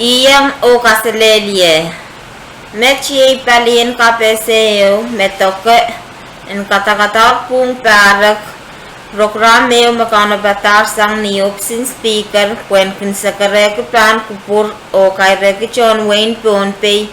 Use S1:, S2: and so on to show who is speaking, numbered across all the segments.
S1: Iyang o kaselelie. Mechi palien kapeseo metoke en kata-kata pung parak program meu makana batar sang niop sin speaker kwen kin sakare ke plan kupur o kaire ke John Wayne pon pe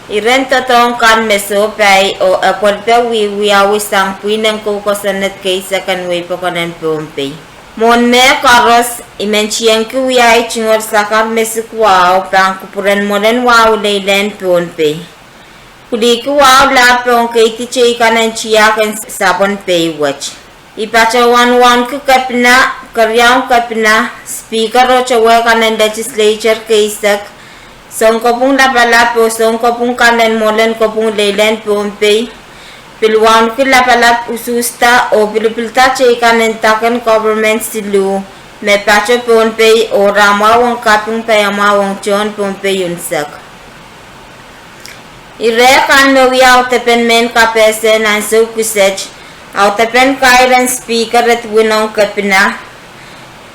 S1: iren tatong kan meso pe o apor pe wi awi sang puinang ko kosanet ke sakan wi pokonen pon pe mon me karos imenchiang ku wi ai chingor sakar mesuk wow pang kupuren moden wow leilen pon pe kudi ku wow la pon ke ti chei kanan chia kan sabon pe watch Ipacha wan ku kapina karyang kapina speaker o chawa kanan legislature kaisak song kopung lapalap o song kopung kanan molen kopung leilen pompe pilwan ku lapalap ususta o pilupilta chay kanan takan government silu me pacha pompe o ramawang kapung payamawang John pompe yunsak ire kan mewiaw tepen men kapese nanso kusech Autapen kairan speaker at winong kapina.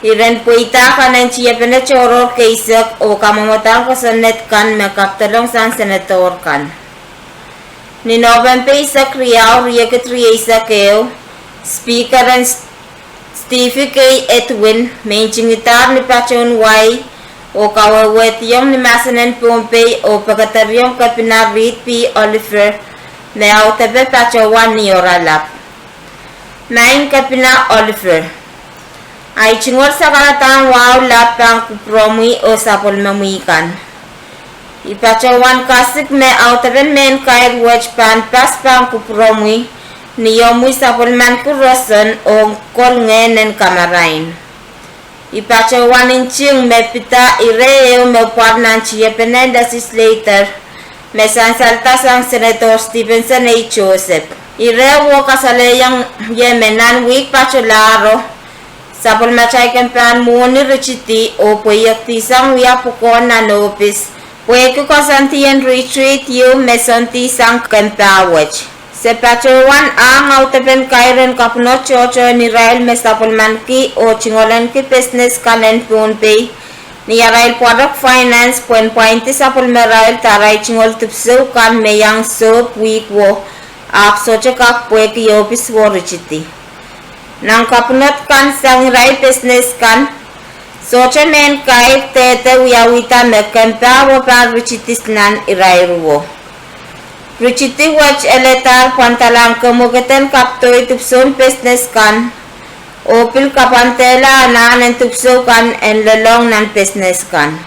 S1: Iran puita kanan siya pena choror kaisak o kamamotang kasanet kan makaptalong sang senator kan. Ninoban pa isak riyaw riyakat riyasa keo. Speaker and Stevie K. Edwin may chingitar ni Pachon Y o kawawet yung ni Masanan Pompey o pagkataryong kapina Reed P. Oliver na autape Pachawan ni Oralap. Main kapina Oliver ay chingor sa karatang wow lapang kupromi o sapol mamuikan ipachawan kasik me autaben men kair watch pan pas pang kupromi niyomuy sapol man kuroson o kol ngenen kamarain ipachawan inching me pita ireo me parnan chiya penendasis later me sansalta sang Senator Stevenson A. Joseph Irewo kasaleyang yemenan week pacholaro sapol machay kempan muni richiti o puyak tisang wiapukon na nopis puyak kasantiyan retreat yu mesonti sang kempawach se pachowan ang autapen kairen kapno chocho ni Rael mesapol manki o chingolan ki business kanen punpay ni Rael product finance puen pointi sapol merael taray chingol tupso kan meyang sop week wo आप सोचे का पोए की ऑफिस वो रुचिती नंग कपनत कान संग राय बिजनेस कान सोचे मेन काय ते उयाविता में कंपा वो पार रुचिती स्नान इराय रुवो रुचिती वच एलेतार पंतलांग कमुगतन कपतोय तुपसोन बिजनेस कान ओपिल कपंतेला नान तुपसो कान एन ललोंग नान बिजनेस कान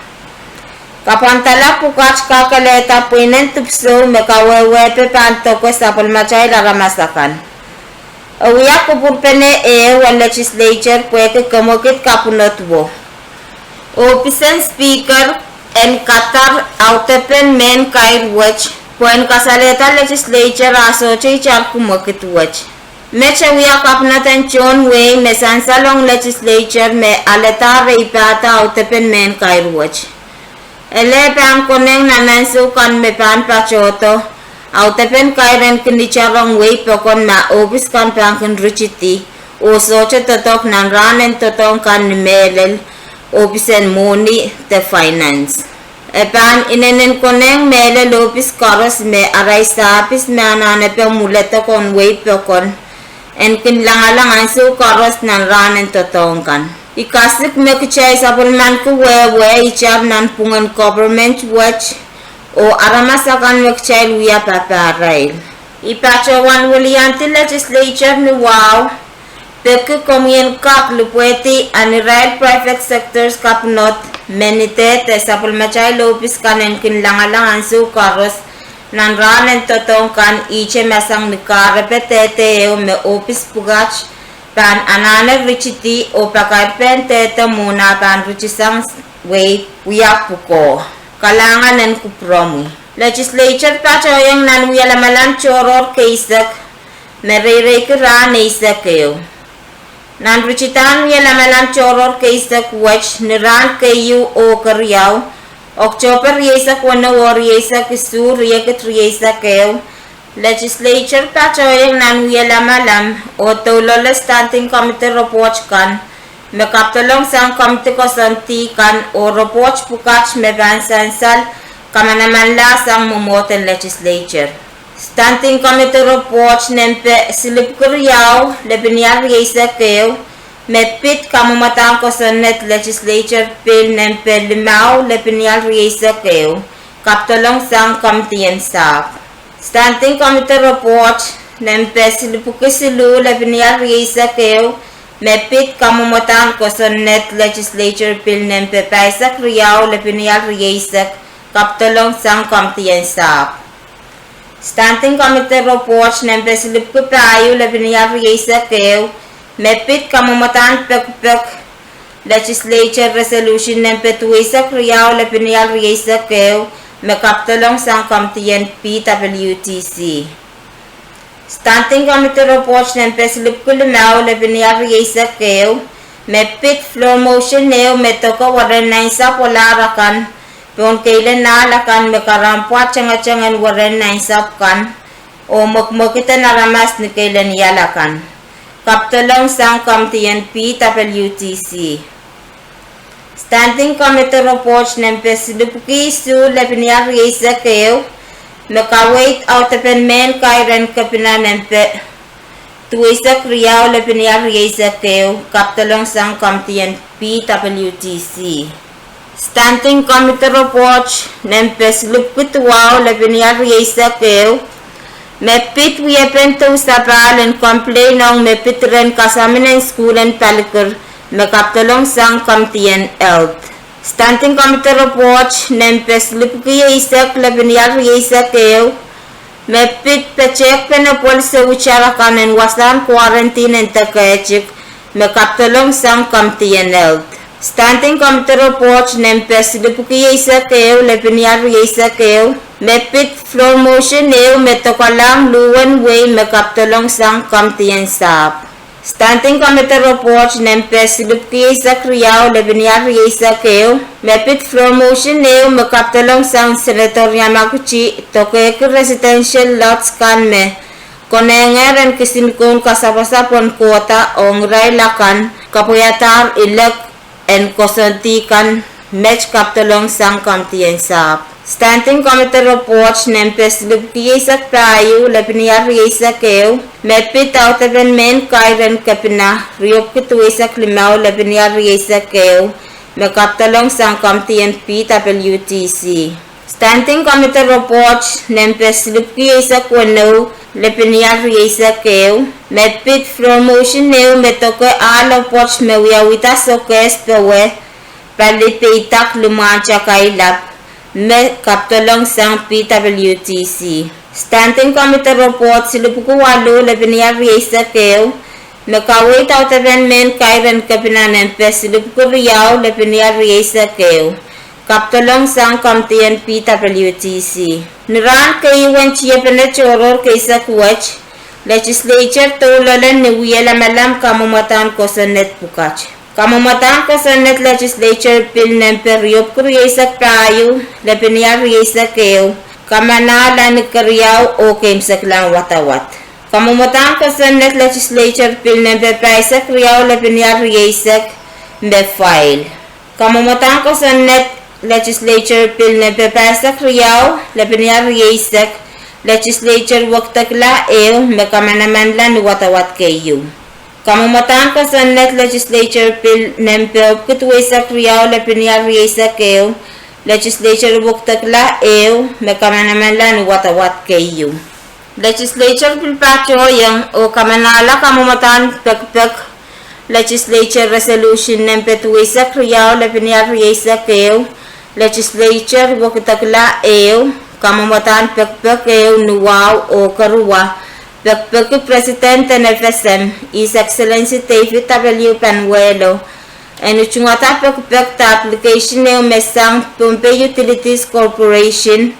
S1: Kapantala pukach kakaleta puinen tupso mekawewepe pantoko sapol machay laramasakan. Awiya kupurpene wan legislature pueke kamokit kapunotwo. Opisen speaker en Qatar autepen men kair watch puen kasaleta legislature asoche char kumokit watch. Meche awiya kapnatan John Wayne mesansalong legislature me aleta reipata autepen men kair watch. Ele pang koneng nanansu kan me pan pachoto autapen kairen kinicharong way pokon ma office kan pang kin ruchiti o soche totok nan ranen totong kan melel officen moni the finance e pan inenen koneng melel office karos me aray sapis me anane pe muleto kon way pokon en kin langalang ansu karos nan ranen totong kan Ikasik me kuchay sapol man ku we ichab nan pungan government watch o aramasakan me kuchay luya paparail. Ipachawan waliyanti legislature ni wow peke komien kak lupueti aniray private sectors kapnot menite te sapol machay lopis kanen kinlangalangan su karos nan ranen totong kan iche masang nikarepete o me office pugach pan anane richiti o pakarpen tete muna pan richisang way uyapuko kalangan nan kupromi legislature pa choyang nan uyalamalan choror kaisak merere kira naisak kayo nan richitan uyalamalan choror kaisak watch niran kayo o karyaw oktober yesak wana war yesak isur yekat yesak kayo Legislature pa choyang nan uyalamalam o tololo standing committee report kan me kaptolong sang komite kosonti kan o report pukach me bansansal kamanaman la sang mumoten legislature. Standing committee report nempe silip kuryaw lebiniar yesa keo me pit kamumatang kosonet legislature bill nempe limaw lebiniar yesa keo kaptolong sang committee sap. Standing committee report nempe silipukisilu lebiniar yesa keo me pit kamumatang kosonet legislature bill nempe paisak riyaw lebiniar yesa kaptolong sang committee sap. Standing committee report nempe silip ku prayu lebiniar yesa keo me pit kamumatan pek legislature resolution nempe tuisa kriyaw lebiniar yesa keo me kaptolong sang committee PWTC. Standing committee report nempe silip ku limaw lebiniar yesa keo me pit floor motion neo me toko waran naisa polarakan Pon kailan nalakan me karampuat cangan waren naisap kan o makmakita naramas ni kailan yalakan. Kaptolong sang committee PWTC. Standing committee reports nempe silupuki su lebiniar yesa keo nakawait out men kairan kapina nempe tuisa kriyaw lebiniar yesa keo kaptolong sang committee PWTC. Standing committee report nempe silupkutwaw lebiniar yesa keo mepit wiepento sapal and complain ng mepitren kasamin school and palikur me kaptolong sang committee health. Standing committee report nempe silupki yesa lebiniar yesa keo mepit pechek penapol se ucharakan and wasan quarantine and takachik me kaptolong sang committee health. Standing committee report nempe silupuki yesa keo lebiniar yesa keo me pit floor motion neo me tokalang luwan way me kaptolong sang committee sap. Standing committee report nempe silupuki yesa kriyaw lebiniar yesa keo me pit floor motion neo me kaptolong sang Senator Yamaguchi tokek residential lots kan me konengeren kisinkon kasapasapon kota ongray lakan kapuyatar ilek and kosonti kan match kaptolong sang committee sap. Standing committee report nempe silupki yesa prayu lebiniar yesa keo mepit out men kairan kapina riop kituisa klimaw lebiniar yesa keo me kaptolong sang committee PWTC. Standing committee report nempe silupki yesa kwano lebiniar yesa keo mepit floor motion neo metoke alo poch me wiawita sokes pewe palipitak lumancha kailap me kaptolong sang PWTC. Standing committee report silupuku walo lebiniar yesa keo me kawait out men kairan kapina nempe silupuku riyaw lebiniar yesa keo kaptolong sang committee PWTC. Niran kaiwan chiya penachoror kaisa kuwach legislature tolalan ni wiyala malam kamumatan kosonet pukach. Kamumatan kosonet legislature bill nempe riop kuriyesa prayu lebiniar yesa keo kamanala ni kariyaw o kemsak lang watawat. Kamumatan kosonet legislature bill nempe paisa kriyaw lebiniar yesa me file. Kamumatan kosonet legislature bill nempe paisa kriyaw lebiniar yesa legislature waktakla eo me kamanaman lan watawat kayo. Kamumatan kosonet legislature bill nempe opkutwesa kriyaw lebiniar yesa keo legislature waktakla eo me kamanaman lan watawat kayo. Legislature bill pachoyang o kamanala kamumatan pekpek legislature resolution nempe tuwesa kriyaw lebiniar yesa keo legislature waktakla eo kamumatan pekpek eo nuwaw o karuwa pekpek president NFSM His Excellency David W. Panuelo and uchungata pekpek ta application eo mesang Pompey Utilities Corporation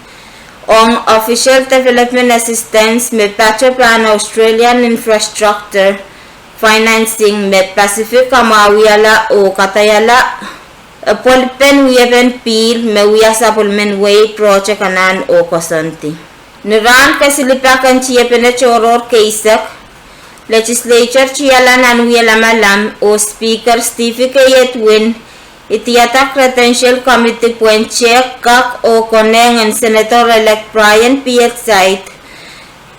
S1: on official development assistance me Patro Plan Australian Infrastructure financing me Pacific Kamawiyala o Katayala Polpen wiyaben pil me wiyasa polmen way project kanan o kosanti. Niran kasilipakan chiya penachoror kaisak legislature chialan anuyala malam o Speaker Stevie K. Edwin itiata credential committee puen check kak o konengan Senator-elect Brian P. Site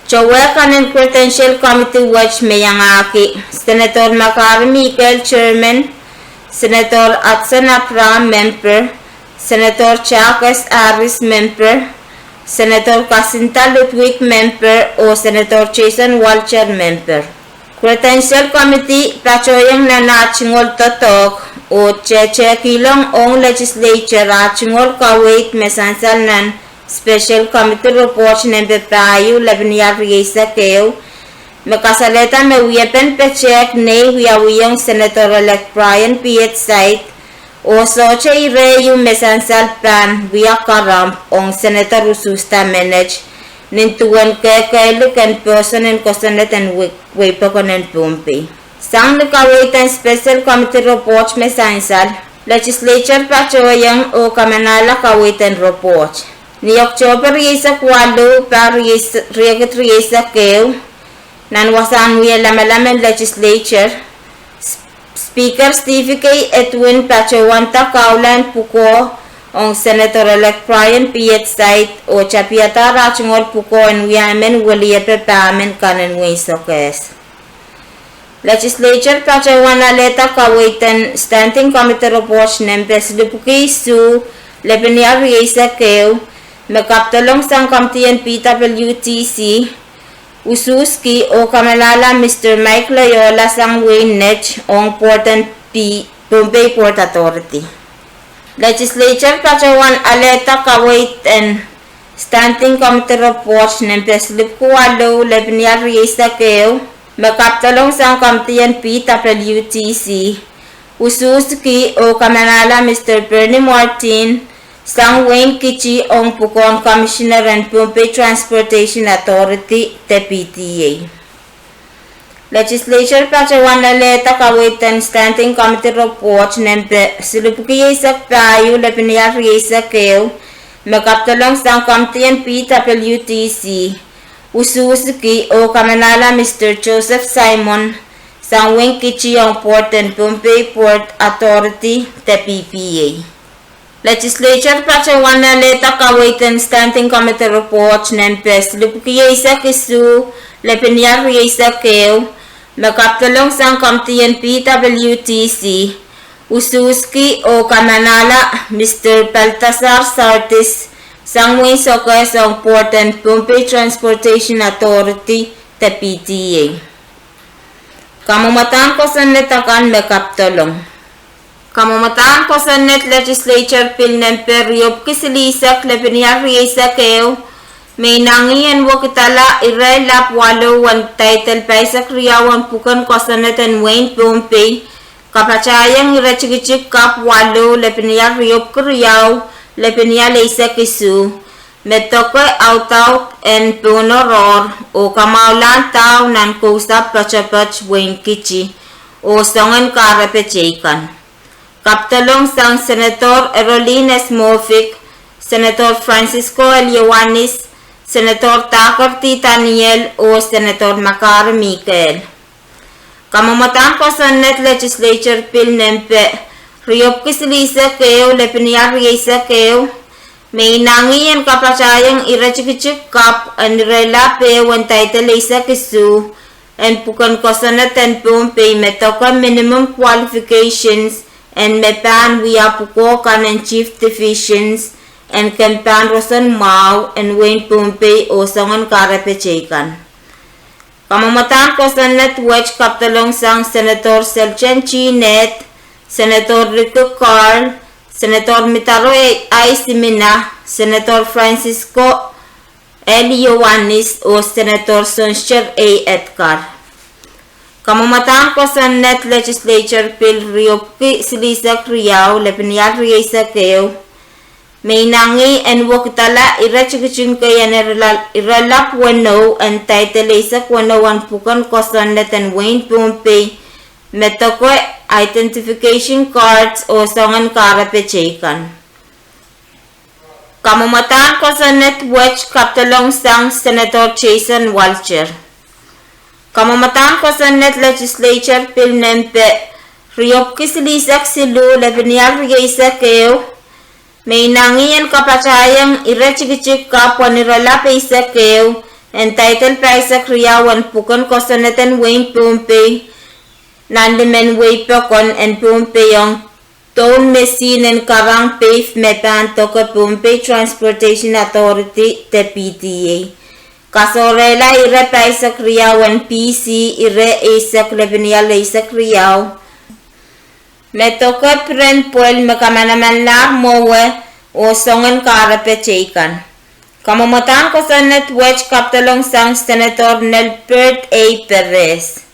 S1: chowe kanen credential committee watch meyangaki Senator Makar Michael Chairman, Senator Atsan Apra Member, Senator Chuck S. Harris Member, Senator Kasinta Ludwig Member o Senator Jason Walcher Member. Credential Committee pachoyang na nachingol totok o cheche kilong ong legislature achingol kawait mesansal nan Special Committee Report nembe prayu labniya riyesa keo makasaleta me wiyapen pechek ne wiyawiyong Senator-elect Brian P. Site o soche ireyu mesansal plan wiyakaramp ong Senator Ususta manage nintuan kekailu kan person in kosanet and wipakonen pumpi. Sang nakawaitan Special Committee Report mesansal legislature pachoyang o kamanala kawaitan report. Ni October yesa kwalo par riyagat riyesa keo nan wasan wiya lamalaman legislature Speaker Stevie K. Edwin pachowanta kaulan puko ong Senator-elect Brian P. Site o chapiata rachungol puko en wiyamen waliyepe pamen kanen winsokes. Legislature pachowana leta kawaitan Standing Committee Report nempes lupuki su lebeniya riyesa keo Magkaptalong sang kamtiyan PWTC, Ususki o kamalala Mr. Mike Loyola sang Wayne Nech ong Portland Bombay Port Authority. Legislature pachawan aleta kawait and Standing Committee Report ng Preslip Kuwalo Lebniya Riesa Keo, magkaptalong sang kamtiyan PWTC, Ususki o kamalala Mr. Bernie Martin, sang Wayne Kichi ong Pukon Commissioner and Pompey Transportation Authority te PTA. Legislature pachawan na leta kawitan Standing Committee Report nempe silupukiya isak payo lepiniya riesa keo magkaptalong sang kamtiyan PWTC Ususuki o kamanala Mr. Joseph Simon sang Wayne Kichi ong Port and Pompey Port Authority te PPA. Legislature pachawan na leta kawaitan Standing Committee Report nempes lupukiya isak isu lepiniya riesa keo magkaptalong sang kamtiyan PWTC Ususki o kamanala Mr. Baltasar Sartis sang Winsokes ang Port and Pompey Transportation Authority te PTA. Kamumatan ko sa netakan magkaptalong. Kamumatan ko sa net legislature bill ng periop kisilisak lepiniya riesa keo may nangiyan wakitala irelap walo one title paisak riyawan pukan ko sa net and Wayne Pompey kapachayang irachikichik kap walo lepiniya riop kriyaw lepiniya leisa kisu metoko out and punoror o kamaulan tao nan kusap pachapach Wayne Kichi o songan karapechekan. Kaptalong sang Senator Erolines Mofic, Senator Francisco Eliowanis, Senator Takar Titaniel o Senator Makar Michael. Kamumatan ko sa net legislature bill nempe riyop kisilisa keo lepiniya riesa keo may nangiyan kapachayang irachikichik kap and relape one title isa kisu and pukan ko sa net and Pompey metoka minimum qualifications and mepan via Pukokan and Chief Divisions and Kampan Rosan Mau and Wayne Pompey o Songan Karapechekan. Kamamatan ko sa netwatch kaptalong sang Senator Selchen Chinet, Senator Rico Carl, Senator Mitaro I. Simina, Senator Francisco L. Ioannis o Senator Soncher A. Edgar. Kamamatan ko sa net legislature bill riyopki silisa kriyaw lepiniya riesa keo may nangi and wakitala irachikichun kaya iralap wano and title isa wano wan pukan ko sa net and Wayne Pompey metoko identification cards o songan karapechekan. Kamamatan ko sa net watch kaptalong sang Senator Jason Walcher. Kamamatan ko sa net legislature bill nempe riop kisilisak silu lebenial rigaisa keo may nangiyan kapachayang irechikchik kapwa nirala paisa keo entitled paisa kriyawan pukan ko sa neten Wayne Pompey nandimen way pekon en Pompey yung town machine and karang pave mepan to ka Pompey Transportation Authority te PTA. Kasorela ire paisa kriyawan PC ire isa klebenial isa kriyaw. Metoka pren poel mekamanaman la mowe o songan karape cheikan. Kamamatan ko sa netwatch kaptalong sang Senator Nelbert A. Perez.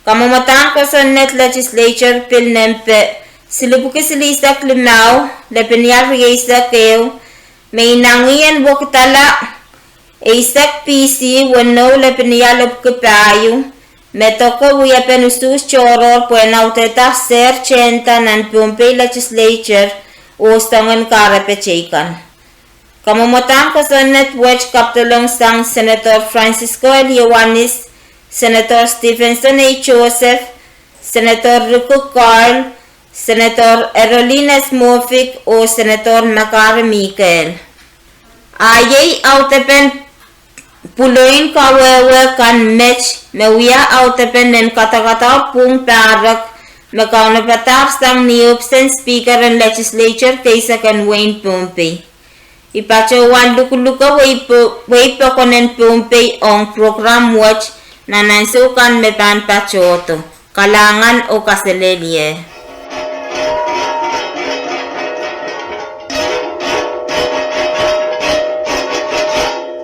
S1: Kamamatan ko sa net legislature bill nempe silubuki silisa klimaw lepenial rigaisa keo may nangiyan bukitala Isak PC wano lepenial of kapayo metoka wuya penusus choror puena uteta ser chenta nan Pompey legislature o stangan karapechekan. Kamamatan ko sa netwatch kaptalong sang Senator Francisco L. Ioannis, Senator Stephenson A. Joseph, Senator Rico Carl, Senator Erolina Smofik o Senator Makar Michael. Ayay autepen puloin kawewe kan match mewia autepen nen kata-kata pung parak mekauna patar sang niopsen speaker and legislature kaysa kan Wayne Pompey. Ipacho wan lukuluka way konen Pompey on program watch na nansukan mepan pachoto kalangan o kaselelye.